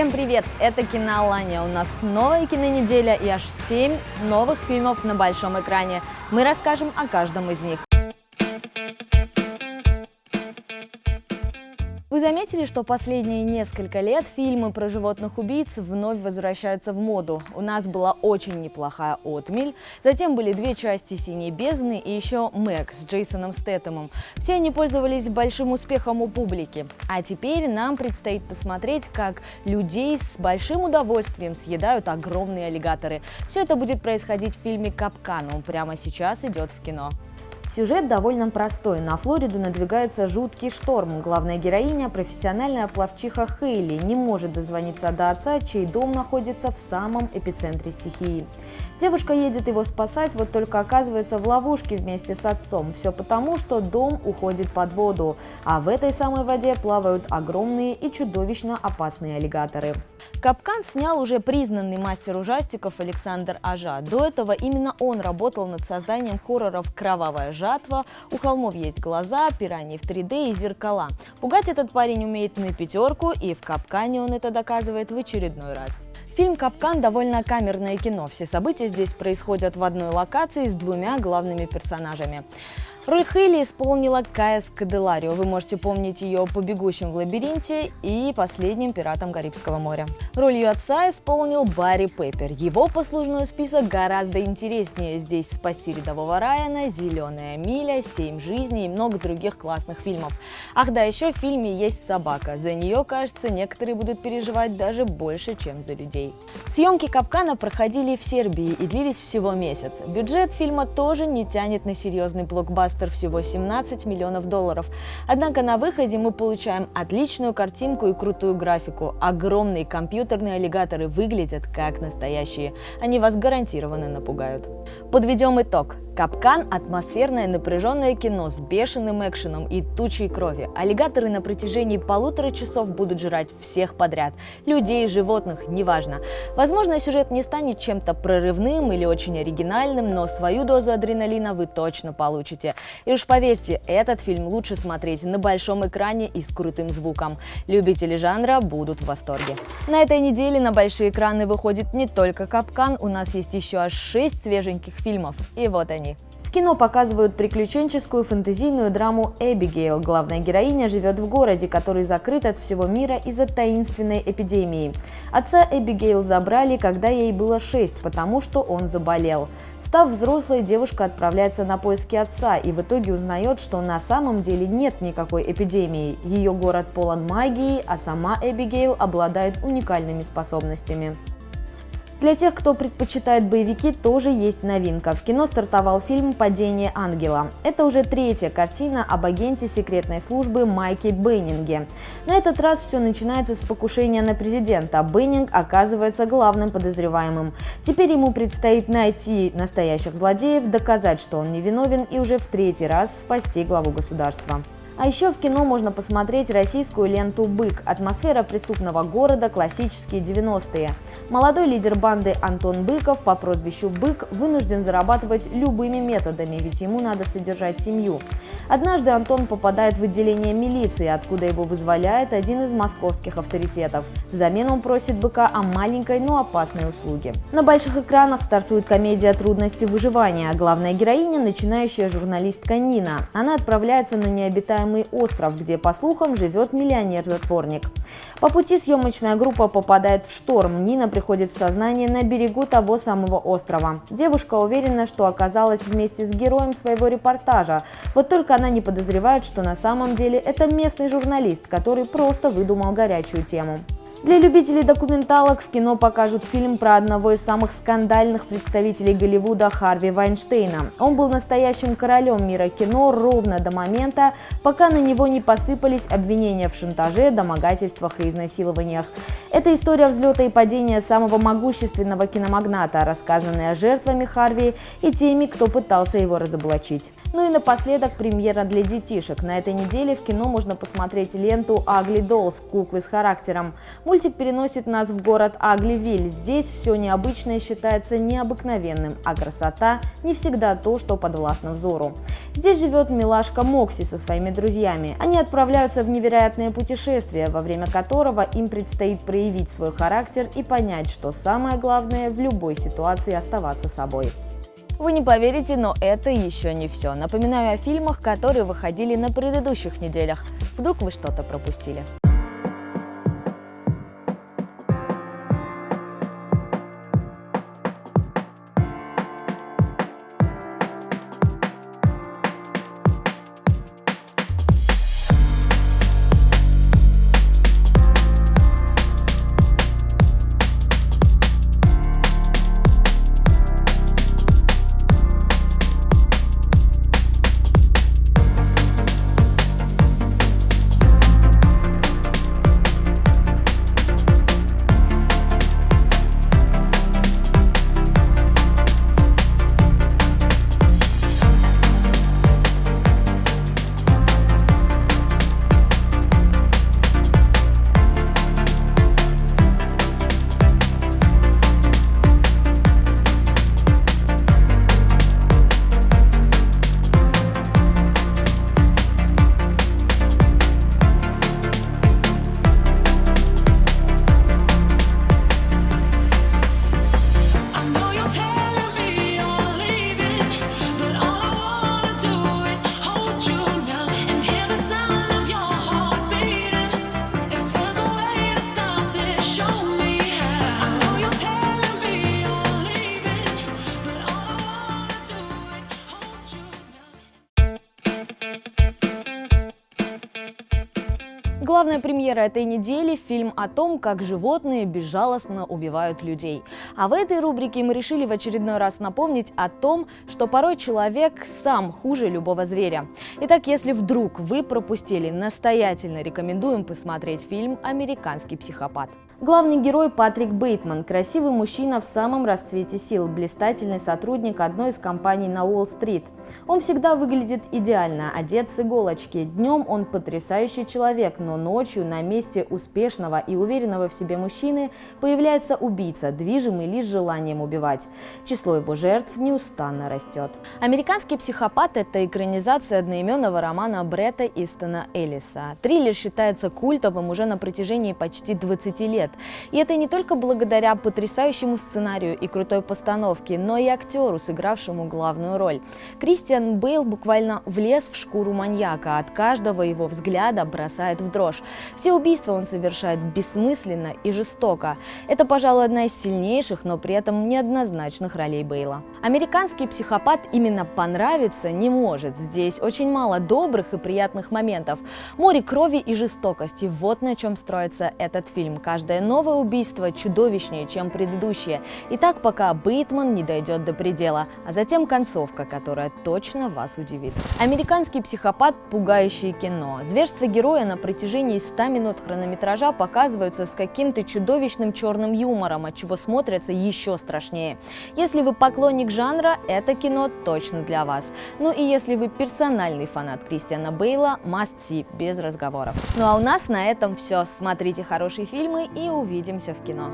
Всем привет! Это Киноалания. У нас новая кинонеделя и аж 7 новых фильмов на большом экране. Мы расскажем о каждом из них. Вы заметили, что последние несколько лет фильмы про животных-убийц вновь возвращаются в моду? У нас была очень неплохая «Отмель», затем были две части «Синей бездны» и еще «Мэг» с Джейсоном Стэтхэмом. Все они пользовались большим успехом у публики. А теперь нам предстоит посмотреть, как людей с большим удовольствием съедают огромные аллигаторы. Все это будет происходить в фильме «Капкан». Он прямо сейчас идет в кино. Сюжет довольно простой. На Флориду надвигается жуткий шторм. Главная героиня, профессиональная пловчиха Хейли, не может дозвониться до отца, чей дом находится в самом эпицентре стихии. Девушка едет его спасать, вот только оказывается в ловушке вместе с отцом. Все потому, что дом уходит под воду, а в этой самой воде плавают огромные и чудовищно опасные аллигаторы. «Капкан» снял уже признанный мастер ужастиков Александр Ажа. До этого именно он работал над созданием хорроров «Кровавая жатва», «У холмов есть глаза», «Пираньи в 3D» и «Зеркала». Пугать этот парень умеет на пятерку, и в «Капкане» он это доказывает в очередной раз. Фильм «Капкан» довольно камерное кино. Все события здесь происходят в одной локации с двумя главными персонажами. Роль Хейли исполнила Кая Скоделарио. Вы можете помнить ее по «Бегущим в лабиринте» и «Последним пиратам Карибского моря». Роль ее отца исполнил Барри Пеппер. Его послужной список гораздо интереснее. Здесь «Спасти рядового Райана», «Зеленая миля», «7 жизней» и много других классных фильмов. Ах да, еще в фильме есть собака. За нее, кажется, некоторые будут переживать даже больше, чем за людей. Съемки «Капкана» проходили в Сербии и длились всего месяц. Бюджет фильма тоже не тянет на серьезный блокбастер, всего $17 миллионов. Однако на выходе мы получаем отличную картинку и крутую графику. Огромные компьютерные аллигаторы выглядят как настоящие. Они вас гарантированно напугают. Подведем итог. «Капкан» – атмосферное напряженное кино с бешеным экшеном и тучей крови. Аллигаторы на протяжении 1,5 часа будут жрать всех подряд. Людей, животных, неважно. Возможно, сюжет не станет чем-то прорывным или очень оригинальным, но свою дозу адреналина вы точно получите. И уж поверьте, этот фильм лучше смотреть на большом экране и с крутым звуком. Любители жанра будут в восторге. На этой неделе на большие экраны выходит не только «Капкан», у нас есть еще аж 6 свеженьких фильмов. И вот они. В кино показывают приключенческую фэнтезийную драму «Эбигейл». Главная героиня живет в городе, который закрыт от всего мира из-за таинственной эпидемии. Отца Эбигейл забрали, когда ей было 6, потому что он заболел. Став взрослой, девушка отправляется на поиски отца и в итоге узнает, что на самом деле нет никакой эпидемии. Ее город полон магии, а сама Эбигейл обладает уникальными способностями. Для тех, кто предпочитает боевики, тоже есть новинка. В кино стартовал фильм «Падение ангела». Это уже 3-я картина об агенте секретной службы Майке Беннинге. На этот раз все начинается с покушения на президента. Беннинг оказывается главным подозреваемым. Теперь ему предстоит найти настоящих злодеев, доказать, что он невиновен, и уже в 3-й раз спасти главу государства. А еще в кино можно посмотреть российскую ленту «Бык». Атмосфера преступного города, классические 90-е. Молодой лидер банды Антон Быков по прозвищу «Бык» вынужден зарабатывать любыми методами, ведь ему надо содержать семью. Однажды Антон попадает в отделение милиции, откуда его вызволяет один из московских авторитетов. Взамен он просит Быка о маленькой, но опасной услуге. На больших экранах стартует комедия «Трудности выживания». Главная героиня – начинающая журналистка Нина. Она отправляется на необитаемый остров, где, по слухам, живет миллионер-затворник. По пути съемочная группа попадает в шторм. Нина приходит в сознание на берегу того самого острова. Девушка уверена, что оказалась вместе с героем своего репортажа. Вот только она не подозревает, что на самом деле это местный журналист, который просто выдумал горячую тему. Для любителей документалок в кино покажут фильм про одного из самых скандальных представителей Голливуда Харви Вайнштейна. Он был настоящим королем мира кино ровно до момента, пока на него не посыпались обвинения в шантаже, домогательствах и изнасилованиях. Это история взлета и падения самого могущественного киномагната, рассказанная жертвами Харви и теми, кто пытался его разоблачить. Ну и напоследок премьера для детишек. На этой неделе в кино можно посмотреть ленту Ugly Dolls «Куклы с характером». Мультик переносит нас в город Агливиль. Здесь все необычное считается необыкновенным, а красота не всегда то, что подвластно взору. Здесь живет милашка Мокси со своими друзьями. Они отправляются в невероятное путешествие, во время которого им предстоит проявить свой характер и понять, что самое главное в любой ситуации оставаться собой. Вы не поверите, но это еще не все. Напоминаю о фильмах, которые выходили на предыдущих неделях. Вдруг вы что-то пропустили. Главная премьера этой недели – фильм о том, как животные безжалостно убивают людей. А в этой рубрике мы решили в очередной раз напомнить о том, что порой человек сам хуже любого зверя. Итак, если вдруг вы пропустили, настоятельно рекомендуем посмотреть фильм «Американский психопат». Главный герой Патрик Бейтман – красивый мужчина в самом расцвете сил, блистательный сотрудник одной из компаний на Уолл-стрит. Он всегда выглядит идеально, одет с иголочки. Днем он потрясающий человек, но ночью на месте успешного и уверенного в себе мужчины появляется убийца, движимый лишь желанием убивать. Число его жертв неустанно растет. «Американский психопат» – это экранизация одноименного романа Бретта Истона Эллиса. Триллер считается культовым уже на протяжении почти 20 лет. И это не только благодаря потрясающему сценарию и крутой постановке, но и актеру, сыгравшему главную роль. Кристиан Бейл буквально влез в шкуру маньяка, от каждого его взгляда бросает в дрожь. Все убийства он совершает бессмысленно и жестоко. Это, пожалуй, одна из сильнейших, но при этом неоднозначных ролей Бейла. «Американский психопат» именно понравиться не может. Здесь очень мало добрых и приятных моментов. Море крови и жестокости – вот на чем строится этот фильм. Каждое новое убийство чудовищнее, чем предыдущее. И так, пока Бейтман не дойдет до предела, а затем концовка, которая точно вас удивит. «Американский психопат» – пугающее кино. Зверства героя на протяжении 100 минут хронометража показываются с каким-то чудовищным черным юмором, отчего смотрятся еще страшнее. Если вы поклонник жанра, это кино точно для вас. Ну и если вы персональный фанат Кристиана Бейла, must see, без разговоров. Ну а у нас на этом все. Смотрите хорошие фильмы и увидимся в кино.